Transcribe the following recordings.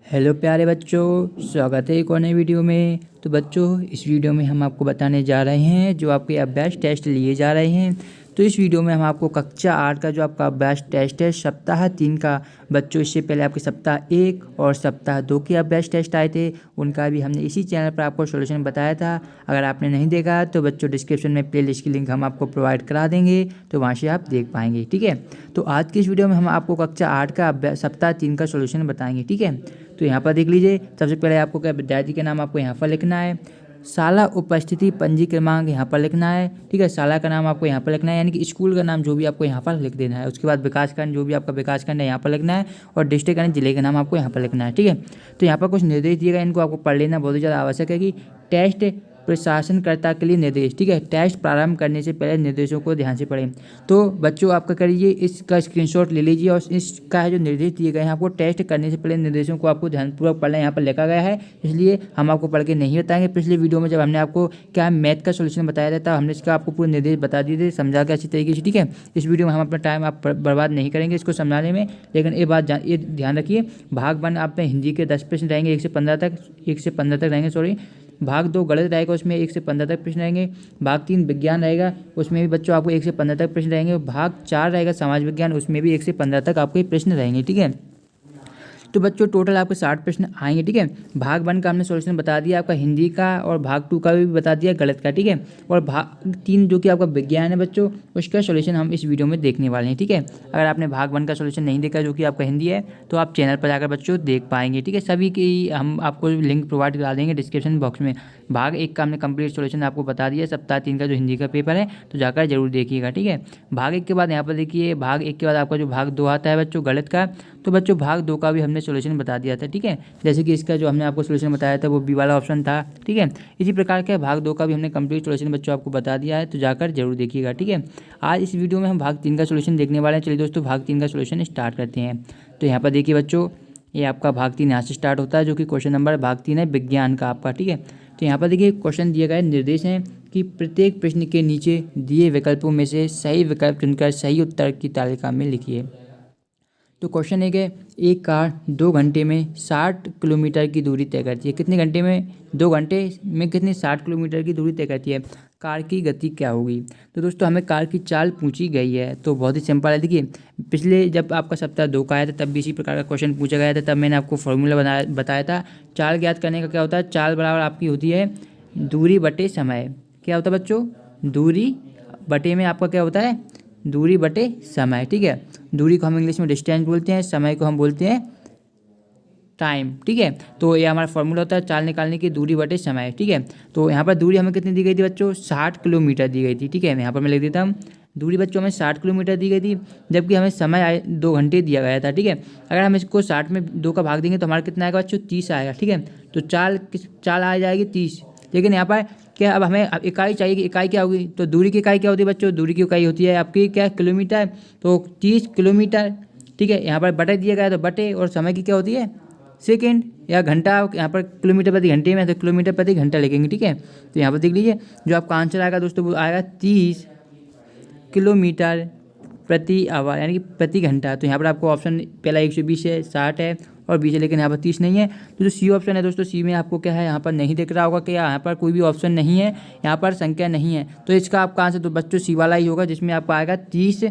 Hello प्यारे बच्चों, स्वागत है एक और नई वीडियो में। तो बच्चों, इस वीडियो में हम आपको बताने जा रहे हैं जो आपके अभ्यास टेस्ट लिए जा रहे हैं। तो इस वीडियो में हम आपको कक्षा 8 का जो आपका अभ्यास टेस्ट है सप्ताह 3 का, बच्चों इससे पहले आपके सप्ताह 1 और सप्ताह 2 के अभ्यास टेस्ट आए थे, उनका भी हमने इसी चैनल पर आपको सॉल्यूशन बताया था। अगर आपने नहीं देखा तो बच्चों डिस्क्रिप्शन में प्लेलिस्ट की लिंक हम आपको प्रोवाइड करा देंगे, तो वहाँ से आप देख पाएंगे। ठीक है, तो आज की इस वीडियो में हम आपको कक्षा 8 का अभ्यास सप्ताह 3 का सॉल्यूशन बताएंगे। ठीक है, तो यहाँ पर देख लीजिए। सबसे पहले आपको क्या विद्यार्थी के नाम आपको यहाँ पर लिखना है, शाला उपस्थिति पंजी क्रमांक यहाँ पर लिखना है। ठीक है, शाला का नाम आपको यहाँ पर लिखना है, यानी कि स्कूल का नाम जो भी आपको यहाँ पर लिख देना है। उसके बाद विकासखंड जो भी आपका विकासखंड है यहाँ पर लिखना है, और डिस्ट्रिक्ट यानी जिले का नाम आपको यहाँ पर लिखना है। ठीक है, तो यहाँ पर कुछ निर्देश दिएगा, इनको आपको पढ़ लेना बहुत ही ज़्यादा आवश्यक है कि टेस्ट प्रशासनकर्ता के लिए निर्देश। ठीक है, टेस्ट प्रारंभ करने से पहले निर्देशों को ध्यान से पढ़ें। तो बच्चों आपका करिए, इसका स्क्रीनशॉट ले लीजिए और इसका जो निर्देश दिए गए हैं आपको टेस्ट करने से पहले निर्देशों को आपको ध्यानपूर्वक पढ़ना यहाँ पर लिखा गया है, इसलिए हम आपको पढ़ के नहीं बताएंगे। पिछले वीडियो में जब हमने आपको क्या मैथ का सोल्यूशन बताया था तब हमने इसका आपको पूरे निर्देश बता दिए थे, समझा के अच्छी तरीके से। ठीक है, इस वीडियो में हम अपना टाइम आप बर्बाद नहीं करेंगे इसको समझाने में, लेकिन ये ध्यान रखिए, भाग 1 आप में हिंदी के 10 प्रश्न रहेंगे, 1 से 15 तक रहेंगे, सॉरी। भाग 2 गणित रहेगा, उसमें 1 से 15 तक प्रश्न रहेंगे। भाग 3 विज्ञान रहेगा, उसमें भी बच्चों आपको 1 से 15 तक प्रश्न रहेंगे। भाग 4 रहेगा समाज विज्ञान, उसमें भी 1 से 15 तक आपके प्रश्न रहेंगे। ठीक है, तो बच्चों टोटल आपके 60 प्रश्न आएंगे। ठीक है, भाग 1 का हमने सॉल्यूशन बता दिया आपका हिंदी का, और भाग 2 का भी बता दिया गणित का। ठीक है, और भाग 3 जो कि आपका विज्ञान है बच्चों, उसका सॉल्यूशन हम इस वीडियो में देखने वाले हैं। ठीक है, अगर आपने भाग 1 का सॉल्यूशन नहीं देखा जो कि आपका हिंदी है, तो आप चैनल पर जाकर बच्चों देख पाएंगे। ठीक है, सभी की हम आपको लिंक प्रोवाइड करा देंगे डिस्क्रिप्शन बॉक्स में। भाग 1 का हमने कंप्लीट सॉल्यूशन आपको बता दिया, सप्ताह 3 का जो हिंदी का पेपर है, तो जाकर जरूर देखिएगा। ठीक है, भाग 1 के बाद यहाँ पर देखिए, भाग 1 के बाद आपका जो भाग 2 आता है बच्चों गणित का, तो बच्चों भाग 2 का भी हमने सॉल्यूशन बता दिया था। ठीक है, जैसे कि इसका जो हमने आपको सॉल्यूशन बताया था वो बी वाला ऑप्शन था। ठीक है, इसी प्रकार के भाग 2 का भी हमने कंप्लीट सॉल्यूशन बच्चों आपको बता दिया है, तो जाकर जरूर देखिएगा। ठीक है, आज इस वीडियो में हम भाग 3 का सॉल्यूशन देखने वाले हैं। चलिए दोस्तों, भाग 3 का सॉल्यूशन स्टार्ट करते हैं। तो यहाँ पर देखिए बच्चों, ये आपका भाग 3 यहाँ से स्टार्ट होता है, जो कि क्वेश्चन नंबर भाग 3 है विज्ञान का आपका। ठीक है, तो यहाँ पर देखिए क्वेश्चन दिए गए निर्देश हैं कि प्रत्येक प्रश्न के नीचे दिए विकल्पों में से सही विकल्प चुनकर सही उत्तर की तालिका में लिखिए। तो क्वेश्चन एक है, एक कार 2 घंटे में 60 किलोमीटर की दूरी तय करती है। कितने घंटे में? 2 घंटे में कितनी 60 किलोमीटर की दूरी तय करती है। कार की गति क्या होगी? तो दोस्तों हमें कार की चाल पूछी गई है, तो बहुत ही सिंपल है। देखिए, पिछले जब आपका सप्ताह 2 का आया था तब भी इसी प्रकार का क्वेश्चन पूछा गया था, तब मैंने आपको फॉर्मूला बताया था। चाल ज्ञात करने का क्या होता है, चाल बराबर आपकी होती है दूरी बटे समय। क्या होता है बच्चों? दूरी बटे में आपका क्या होता है, दूरी बटे समय। ठीक है, दूरी को हम इंग्लिश में डिस्टेंस बोलते हैं, समय को हम बोलते हैं टाइम। ठीक है, तो ये हमारा फॉर्मूला होता है चाल निकालने की, दूरी बटे समय। ठीक है, तो यहाँ पर दूरी हमें कितनी दी गई थी बच्चों? 60 किलोमीटर दी गई थी। ठीक है, यहाँ पर मैं लिख देता हूँ, दूरी बच्चों हमें 60 किलोमीटर दी गई थी, जबकि हमें समय 2 घंटे दिया गया था। ठीक है, अगर हम इसको 60 में 2 का भाग देंगे तो हमारा कितना आएगा बच्चों? 30 आएगा। ठीक है, तो चाल आ जाएगी 30, लेकिन यहाँ पर क्या, अब हमें इकाई चाहिए कि इकाई क्या होगी, तो दूरी की इकाई क्या होती है बच्चों? दूरी की इकाई होती है आपकी क्या? किलोमीटर। तो 30 किलोमीटर। ठीक है, यहाँ पर बटे दिया गया है तो बटे, और समय की क्या होती है? सेकेंड या घंटा। यहाँ पर किलोमीटर प्रति घंटे में, तो किलोमीटर प्रति घंटा लिखेंगे। ठीक है, तो यहाँ पर देख लीजिए जो आपका आंसर आएगा दोस्तों वो आएगा 30 किलोमीटर प्रति आवर, यानी कि प्रति घंटा। तो यहाँ पर आपको ऑप्शन पहला 120 है, 60 है और 20 है, लेकिन यहाँ पर 30 नहीं है। तो जो सी ऑप्शन है दोस्तों, सी में आपको क्या है, यहाँ पर नहीं दिख रहा होगा कि यहाँ पर कोई भी ऑप्शन नहीं है, यहाँ पर संख्या नहीं है, तो इसका आपका आंसर तो बच्चों सी वाला ही होगा, जिसमें आपका आएगा 30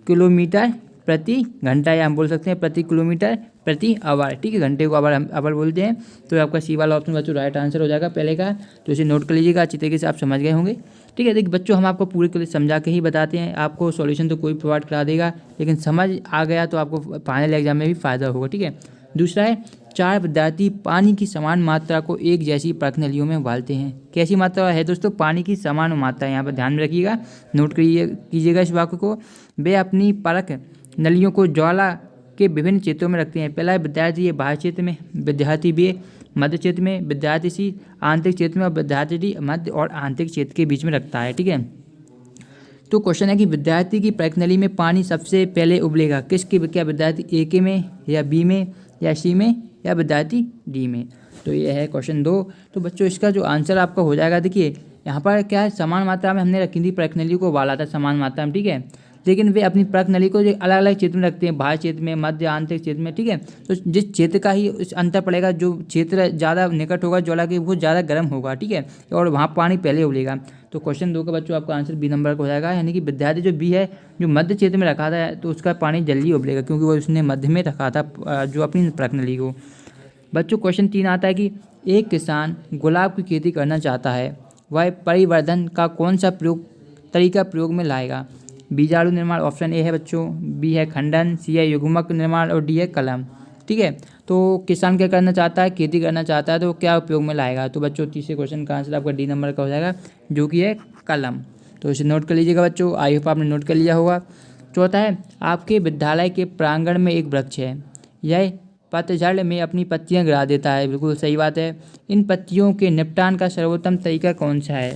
किलोमीटर प्रति घंटा, या हम बोल सकते हैं प्रति किलोमीटर प्रति आवर। ठीक है, घंटे को आवर बोलते हैं, तो आपका सी वाला ऑप्शन बच्चों राइट आंसर हो जाएगा पहले का। तो इसे नोट कर लीजिएगा, अच्छी तरीके से आप समझ गए होंगे। ठीक है, देखिए बच्चों, हम आपको पूरे के लिए समझा के ही बताते हैं, आपको सॉल्यूशन तो कोई प्रोवाइड करा देगा, लेकिन समझ आ गया तो आपको फाइनल एग्जाम में भी फ़ायदा होगा। ठीक है, दूसरा है, 4 विद्यार्थी पानी की समान मात्रा को एक जैसी परख नलियों में उबालते हैं। कैसी मात्रा है दोस्तों? पानी की समान मात्रा, यहाँ पर ध्यान में रखिएगा, नोट कीजिएगा इस वाक्य को। वे अपनी परख नलियों को ज्वाला के विभिन्न क्षेत्रों में रखते हैं। पहला है विद्यार्थी ए बाह्य क्षेत्र में, विद्यार्थी बी मध्य क्षेत्र में, विद्यार्थी सी आंतरिक क्षेत्र में, और विद्यार्थी डी मध्य और आंतरिक क्षेत्र के बीच में रखता है। ठीक है, तो क्वेश्चन है कि विद्यार्थी की परख नली में पानी सबसे पहले उबलेगा किसके? क्या विद्यार्थी ए के में, या बी में, या सी में, या विद्यार्थी डी में? तो ये है क्वेश्चन 2। तो बच्चों इसका जो आंसर आपका हो जाएगा, देखिए यहाँ पर क्या है, समान मात्रा में हमने रखी थी परख नली को उबाला था समान मात्रा में। ठीक है, लेकिन वे अपनी प्रकनली को अलग अलग क्षेत्र में रखते हैं, बाह्य क्षेत्र में, मध्य आंतरिक क्षेत्र में, ठीक है। तो जिस क्षेत्र का ही उस अंतर पड़ेगा, जो क्षेत्र ज़्यादा निकट होगा ज्वाला के वो ज़्यादा गर्म होगा, ठीक है, और वहाँ पानी पहले उबलेगा। तो क्वेश्चन 2 का बच्चों आपका आंसर बी नंबर का हो जाएगा, यानी कि विद्यार्थी जो बी है जो मध्य क्षेत्र में रखा था तो उसका पानी जल्दी उबलेगा क्योंकि वो उसने मध्य में रखा था जो अपनी प्रकनली को। बच्चों क्वेश्चन 3 आता है कि एक किसान गुलाब की खेती करना चाहता है, वह परिवर्धन का कौन सा तरीका प्रयोग में लाएगा। बीजाणु निर्माण ऑप्शन ए है बच्चों, बी है खंडन, सी है युग्मक निर्माण और डी है कलम, ठीक है। तो किसान क्या करना चाहता है, खेती करना चाहता है, तो क्या उपयोग में लाएगा। तो बच्चों तीसरे क्वेश्चन का आंसर आपका डी नंबर का हो जाएगा जो कि है कलम। तो इसे नोट कर लीजिएगा बच्चों, आई होप आपने नोट कर लिया होगा। चौथा है आपके विद्यालय के प्रांगण में एक वृक्ष है, यह पतझड़ में अपनी पत्तियां गिरा देता है, बिल्कुल सही बात है। इन पत्तियों के निपटान का सर्वोत्तम तरीका कौन सा है,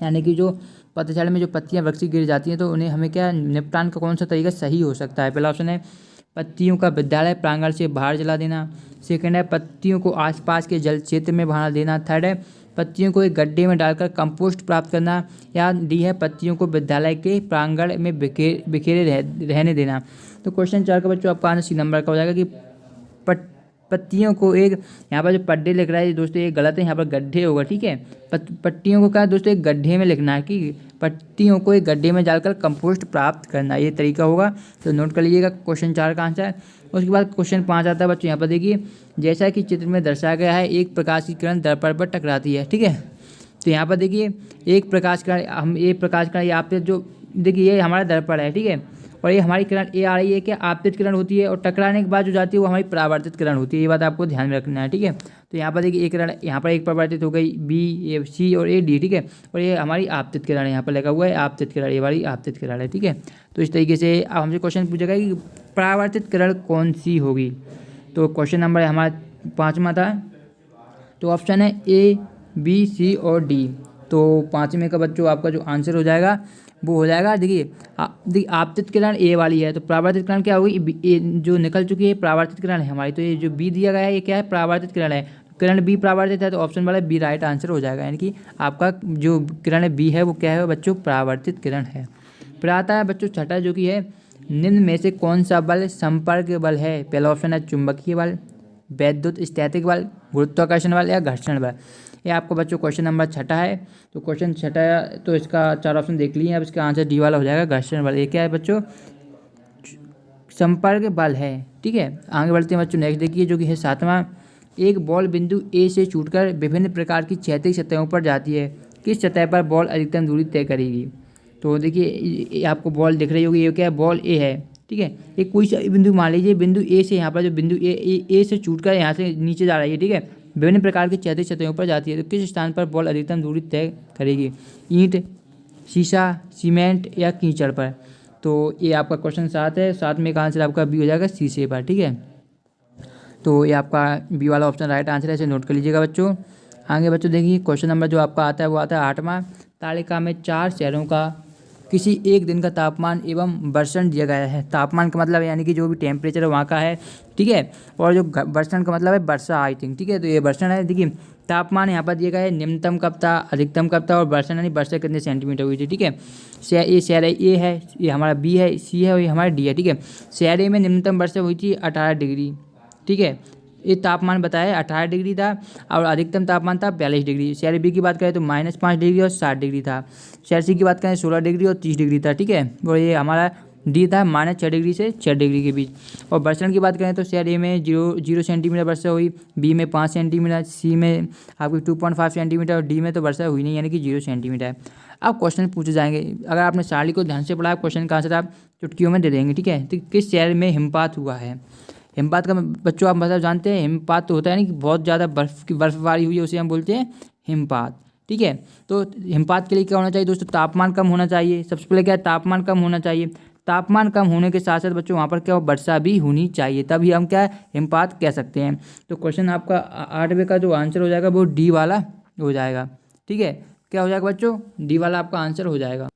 यानी कि जो पतझड़ में जो पत्तियां वृक्ष गिर जाती हैं तो उन्हें हमें क्या निपटान का कौन सा तरीका सही हो सकता है। पहला ऑप्शन है पत्तियों का विद्यालय प्रांगण से बाहर जला देना, सेकंड है पत्तियों को आसपास के जल क्षेत्र में बहा देना, थर्ड है पत्तियों को एक गड्ढे में डालकर कंपोस्ट प्राप्त करना, या डी है पत्तियों को विद्यालय के प्रांगण में बिखेरे रहने देना। तो क्वेश्चन 4 का बच्चों आपका आंसर सी नंबर का हो जाएगा कि पत्तियों को एक, यहाँ पर जो पड्डे लिख रहा है दोस्तों ये गलत है, यहाँ पर गड्ढे होगा, ठीक है। पत्तियों को क्या दोस्तों एक गड्ढे में लिखना है कि पत्तियों को एक गड्ढे में डालकर कंपोस्ट प्राप्त करना, ये तरीका होगा। तो नोट कर लीजिएगा क्वेश्चन 4 का आंसर। उसके बाद क्वेश्चन 5 आता है बच्चों, यहाँ पर देखिए जैसा कि चित्र में दर्शाया गया है एक प्रकाश की किरण दर्पण पर टकराती है, ठीक है। तो यहाँ पर देखिए एक प्रकाश किरण ये आपसे जो देखिए ये हमारा दर्पण है, ठीक है, और ये हमारी किरण ए आ रही है, क्या आपतित किरण होती है, और टकराने के बाद जो जाती है वो हमारी परावर्तित किरण होती है, ये बात आपको ध्यान में रखना है, ठीक है। तो यहाँ पर देखिए एक किरण यहाँ पर एक परावर्तित हो गई, बी ए सी और ए डी, ठीक है, और ये हमारी आपतित किरण है, यहाँ पर लगा हुआ है आपतित किरण, ये वाली आपतित किरण है, ठीक है। तो इस तरीके से अब हमसे क्वेश्चन पूछेगा कि परावर्तित किरण कौन सी होगी। तो क्वेश्चन नंबर हमारा 5वां था, तो ऑप्शन है ए बी सी और डी। तो 5वें का बच्चों आपका जो आंसर हो जाएगा वो हो जाएगा, देखिए आपतित किरण ए वाली है, तो परावर्तित किरण क्या होगी, जो निकल चुकी है परावर्तित किरण है हमारी, तो ये जो बी दिया गया है ये क्या है परावर्तित किरण है, किरण बी परावर्तित है, तो ऑप्शन वाला बी राइट आंसर हो जाएगा, यानी कि आपका जो किरण बी है वो क्या है बच्चों परावर्तित किरण है। फिर आता है बच्चों 6 जो कि है निम्न में से कौन सा बल संपर्क बल है। पहला ऑप्शन है चुंबकीय बल, वैद्युत स्थैतिक बल, गुरुत्वाकर्षण बल या घर्षण बल। ये आपको बच्चों क्वेश्चन नंबर 6 है। तो क्वेश्चन 6 तो इसका 4 ऑप्शन देख लिए, अब इसका आंसर डी वाला हो जाएगा घर्षण बल। ये क्या है बच्चों संपर्क बल है, ठीक है। आगे बढ़ते हैं बच्चों, नेक्स्ट देखिए जो कि है 7वां, एक बॉल बिंदु ए से छूटकर विभिन्न प्रकार की क्षैतिज सतहों पर जाती है, किस सतह पर बॉल अधिकतम दूरी तय करेगी। तो देखिए आपको बॉल दिख रही होगी, ये क्या है बॉल ए है, ठीक है। एक कोई सा बिंदु मान लीजिए, बिंदु ए से यहाँ पर जो बिंदु ए से छूटकर यहाँ से नीचे जा रही है, ठीक है, विभिन्न प्रकार की क्षैतिज सतहों पर जाती है, तो किस स्थान पर बॉल अधिकतम दूरी तय करेगी, ईंट, शीशा, सीमेंट या कीचड़ पर। तो ये आपका क्वेश्चन 7 है, 7वें का आंसर आपका बी हो जाएगा शीशे पर, ठीक है। तो ये आपका बी वाला ऑप्शन राइट आंसर है, इसे नोट कर लीजिएगा बच्चों। आगे बच्चों देखिए क्वेश्चन नंबर जो आपका आता है वो आता है 8वां, तालिका में 4 शहरों का किसी एक दिन का तापमान एवं वर्षण दिया गया है। तापमान का मतलब यानी कि जो भी टेम्परेचर है वहाँ का है, ठीक है, और जो वर्षण का मतलब है वर्षा आई थिंक, ठीक है। तो ये वर्षण है, देखिए तापमान यहाँ पर दिया गया है, निम्नतम कब था, अधिकतम कब था, और वर्षण यानी वर्षा कितने सेंटीमीटर हुई थी, ठीक है। ये शहर ए है, ये हमारा बी है, सी है और ये हमारा डी है, ठीक है। शहर ए में निम्नतम वर्षा हुई थी 18 डिग्री, ठीक है। ये तापमान बताया 18 डिग्री था और अधिकतम तापमान था 42 डिग्री। शहर बी की बात करें तो -5 डिग्री और 60 डिग्री था। शहर सी की बात करें 16 डिग्री और 30 डिग्री था, ठीक है। और ये हमारा डी था -6 डिग्री से 6 डिग्री के बीच। और वर्षण की बात करें तो शहर ए में 0 सेंटीमीटर वर्षा हुई, बी में 5 सेंटीमीटर, सी में आपकी 2.5 सेंटीमीटर और डी में तो वर्षा हुई नहीं, यानी कि 0 सेंटीमीटर। अब क्वेश्चन पूछे जाएंगे, अगर आपने सारणी को ध्यान से पढ़ा क्वेश्चन का आंसर आप चुटकियों में दे देंगे, ठीक है। तो किस शहर में हिमपात हुआ है। हिमपात का बच्चों आप मतलब जानते हैं, हिमपात तो होता है नहीं कि बहुत ज़्यादा बर्फबारी हुई है, उसे हम बोलते हैं हिमपात, ठीक है। तो हिमपात के लिए क्या होना चाहिए दोस्तों, तापमान कम होना चाहिए। सबसे पहले क्या है, तापमान कम होना चाहिए। तापमान कम होने के साथ साथ बच्चों वहाँ पर क्या हो, वर्षा भी होनी चाहिए, तभी हम क्या है हिमपात कह सकते हैं। तो क्वेश्चन आपका 8वें का जो आंसर हो जाएगा वो डी वाला हो जाएगा, ठीक है। क्या हो जाएगा बच्चों, डी वाला आपका आंसर हो जाएगा।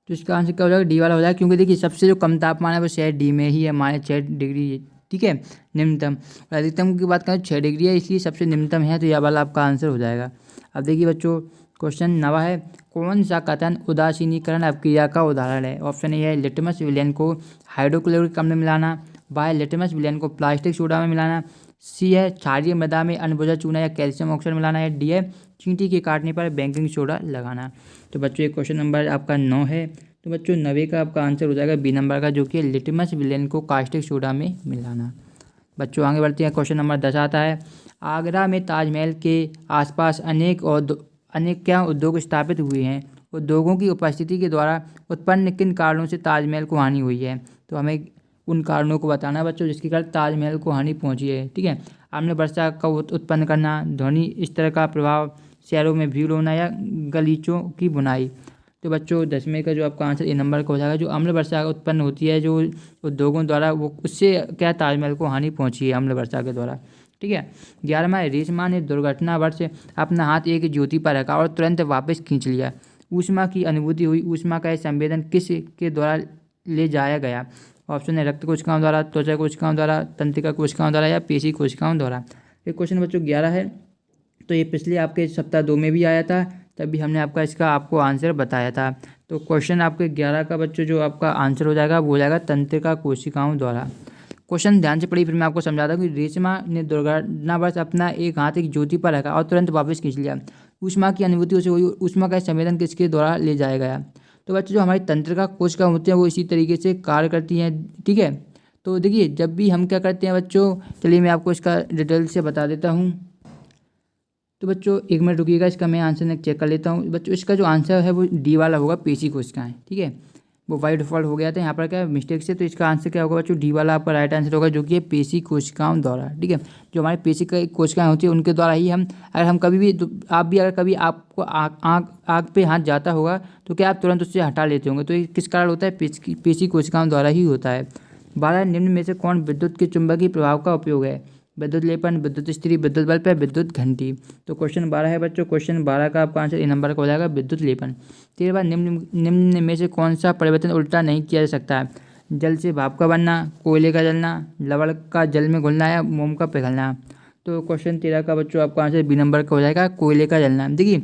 तो इसका आंसर क्या हो जाएगा, डी वाला हो जाएगा, क्योंकि देखिए सबसे जो कम तापमान है वो शहर डी में ही है, -6 डिग्री, ठीक है, निम्नतम। और अधिकतम की बात करें 6 डिग्री है, इसलिए सबसे निम्नतम है, तो यह वाला आपका आंसर हो जाएगा। अब देखिए बच्चों क्वेश्चन 9 है, कौन सा कथन उदासीनीकरण अपक्रिया का उदाहरण है? ऑप्शन ए है लिटमस विलेन को हाइड्रोक्लोरिक अम्ल में मिलाना, बाय लिटमस विलेन को प्लास्टिक सोडा में मिलाना, सी है क्षारीय मृदा में अनबुझा चूना या कैल्शियम ऑक्साइड मिलाना है, डी है चींटी के काटने पर बेकिंग सोडा लगाना। तो बच्चों ये क्वेश्चन नंबर आपका 9 है। तो बच्चों 9 का आपका आंसर हो जाएगा बी नंबर का, जो कि लिटमस विलेन को कास्टिक सोडा में मिलाना। बच्चों आगे बढ़ते हैं। क्वेश्चन नंबर 10 आता है, आगरा में ताजमहल के आसपास अनेक क्या उद्योग स्थापित हुए हैं? उद्योगों की उपस्थिति के द्वारा उत्पन्न किन कारणों से ताजमहल को हानि हुई है? तो हमें उन कारणों को बताना है बच्चों जिसके कारण ताजमहल को हानि पहुंची है। ठीक है, अम्ल वर्षा का उत्पन्न करना, ध्वनि स्तर का प्रभाव, शहरों में भीड़ होना या गलीचों की बुनाई। तो बच्चों 10वें का जो आपका आंसर ए नंबर का हो जाएगा। जो अम्ल वर्षा उत्पन्न होती है जो उद्योगों द्वारा, वो उससे क्या ताजमहल को हानि पहुंची है अम्ल वर्षा के द्वारा। ठीक है। 11वां है, रेशमा ने दुर्घटनावश अपना हाथ एक ज्योति पर रखा और तुरंत वापस खींच लिया। ऊष्मा की अनुभूति हुई। ऊष्मा का संवेदन किस के द्वारा ले जाया गया? ऑप्शन है रक्त कोशिकाओं द्वारा, त्वचा कोशिकाओं द्वारा, तंत्रिका कोशिकाओं द्वारा या पेशी कोशिकाओं द्वारा। ये क्वेश्चन बच्चों 11 है। तो ये पिछले आपके सप्ताह 2 में भी आया था, तभी हमने इसका आपको आंसर बताया था। तो क्वेश्चन आपके 11 का बच्चों जो आपका आंसर हो जाएगा वो हो जाएगा तंत्रिका कोशिकाओं द्वारा। क्वेश्चन ध्यान से पढ़िए, फिर मैं आपको समझाता हूँ कि रेशमा ने दुर्घटनावश अपना एक हाथ एक ज्योति पर रखा और तुरंत वापस खींच लिया। ऊष्मा की अनुभूति उसे हुई। ऊष्मा का संवेदन किसके द्वारा ले जाया गया? तो बच्चों जो हमारी तंत्रिका कोशिकाएं होती हैं वो इसी तरीके से कार्य करती हैं। ठीक है, तो देखिए जब भी हम क्या करते हैं बच्चों, चलिए मैं आपको इसका डिटेल से बता देता हूँ। तो बच्चों 1 मिनट रुकिएगा, इसका मैं आंसर चेक कर लेता हूँ। बच्चों इसका जो आंसर है वो डी वाला होगा, पेशी कोशिकाएं। ठीक है, वो बाई डिफॉल्ट हो गया था, यहाँ पर क्या मिस्टेक से। तो इसका आंसर क्या होगा बच्चों? डी वाला आपका राइट आंसर होगा, जो कि है पेशी कोशिकाओं द्वारा। ठीक है, जो हमारी पेशी कोशिकाएं होती है उनके द्वारा ही अगर हम कभी भी आप भी अगर कभी आपको आँख पे हाथ जाता होगा तो क्या आप तुरंत उससे हटा लेते होंगे? तो ये किस कारण होता है? पेशी कोशिकाओं द्वारा ही होता है। 12 निम्न में से कौन विद्युत के चुंबकीय प्रभाव का उपयोग है? विद्युत लेपन, विद्युत इस्त्री, विद्युत बल्ब या विद्युत घंटी। तो क्वेश्चन 12 है बच्चों। क्वेश्चन 12 का आपका आंसर ए नंबर का हो जाएगा, विद्युत लेपन। 13वां, निम्न में से कौन सा परिवर्तन उल्टा नहीं किया जा सकता है? जल से भाप का बनना, कोयले का जलना, लवण का जल में घुलना या मोम का पिघलना। तो क्वेश्चन 13 का बच्चों आपका आंसर बी नंबर का हो जाएगा, कोयले का जलना। देखिए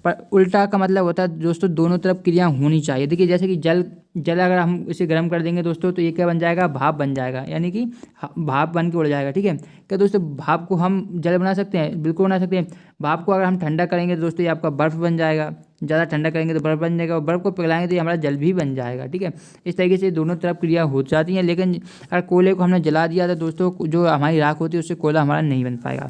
पर उल्टा का मतलब होता है दोस्तों दोनों तरफ क्रिया होनी चाहिए। देखिए जैसे कि जल अगर हम इसे गर्म कर देंगे दोस्तों तो ये क्या बन जाएगा? भाप बन जाएगा, यानी कि भाप बन के उड़ जाएगा। ठीक है, क्या दोस्तों भाप को हम जल बना सकते हैं? बिल्कुल बना सकते हैं। भाप को अगर हम ठंडा करेंगे तो दोस्तों ये आपका बर्फ़ बन जाएगा। ज़्यादा ठंडा करेंगे तो बर्फ़ बन जाएगा, और बर्फ़ को पिघलाएंगे तो ये हमारा जल भी बन जाएगा। ठीक है, इस तरीके से दोनों तरफ क्रिया हो जाती है। लेकिन अगर कोयले को हमने जला दिया तो दोस्तों जो हमारी राख होती है उससे कोयला हमारा नहीं बन पाएगा।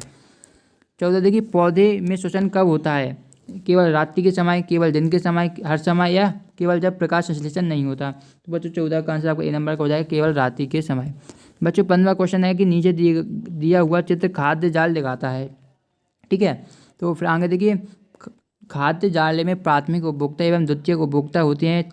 14, देखिए पौधे में श्वसन कब होता है? केवल रात्रि के समय, केवल दिन के समय, हर समय या केवल जब प्रकाश संश्लेषण नहीं होता? तो बच्चों 14 का आंसर आपका ए नंबर का हो जाएगा, केवल रात्रि के समय। बच्चों 15वां क्वेश्चन है कि नीचे दिया हुआ चित्र खाद्य जाल दिखाता है। ठीक है, तो फिर आगे देखिए, खाद्य जाल में प्राथमिक उपभोक्ता एवं द्वितीयक उपभोक्ता होते हैं।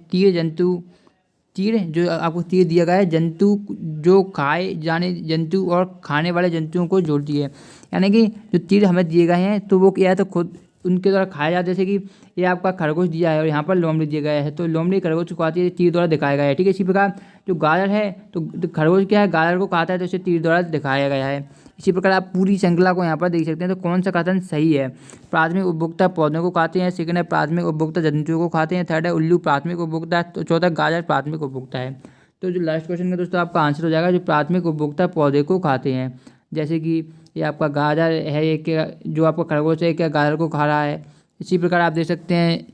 तीर जो आपको तीर दिया गया है, जंतु जो खाए जाने जंतु और खाने वाले जंतुओं को जोड़ती है। यानी कि जो तीर हमें दिए गए हैं तो वो क्या है, तो खुद उनके द्वारा खाया जाता है। जैसे कि ये आपका खरगोश दिया है और यहाँ पर लोमड़ी दिया गया है, तो लोमड़ी खरगोश को खाती है, तीर द्वारा दिखाया गया है। ठीक है, इसी प्रकार जो गाजर है तो खरगोश क्या है, गाजर को खाता है, तो इसे तीर द्वारा दिखाया गया है। इसी प्रकार आप पूरी श्रृंखला को यहाँ पर देख सकते हैं। तो कौन सा कथन सही है? प्राथमिक उपभोक्ता पौधों को खाते हैं, सेकंड है प्राथमिक उपभोक्ता जंतुओं को खाते हैं, थर्ड है उल्लू प्राथमिक उपभोक्ता, तो चौथा गाजर प्राथमिक उपभोक्ता है। तो जो लास्ट क्वेश्चन का दोस्तों आपका आंसर हो जाएगा जो प्राथमिक उपभोक्ता पौधे को खाते हैं। जैसे कि ये आपका गाजर है, एक जो आपका खरगोश है क्या गाजर को खा रहा है। इसी प्रकार आप देख सकते हैं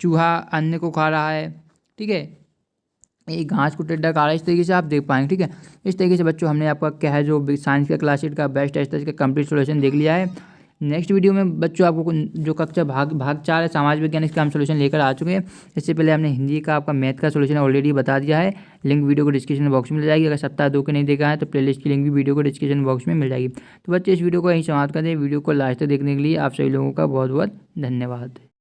चूहा अन्न को खा रहा है। ठीक है, ये घास को टेढ़ा खा रहा है, इस तरीके से आप देख पाएंगे। ठीक है, इस तरीके से बच्चों हमने आपका क्या है जो साइंस का क्लास 8 का बेस्ट टेस्ट है इसका कंप्लीट सॉल्यूशन देख लिया है। नेक्स्ट वीडियो में बच्चों आपको जो कक्षा भाग 4 है समाज विज्ञान, इसका हम सॉल्यूशन लेकर आ चुके हैं। इससे पहले हमने हिंदी का आपका मैथ का सॉल्यूशन ऑलरेडी बता दिया है। लिंक वीडियो को डिस्क्रिप्शन बॉक्स में मिल जाएगी। अगर सप्ताह 2 के नहीं देखा है तो प्लेलिस्ट की लिंक भी वीडियो को डिस्क्रिप्शन बॉक्स में मिल जाएगी। तो बच्चे इस वीडियो को यहीं समाप्त कर दें। वीडियो को लास्ट तक देखने के लिए आप सभी लोगों का बहुत बहुत धन्यवाद।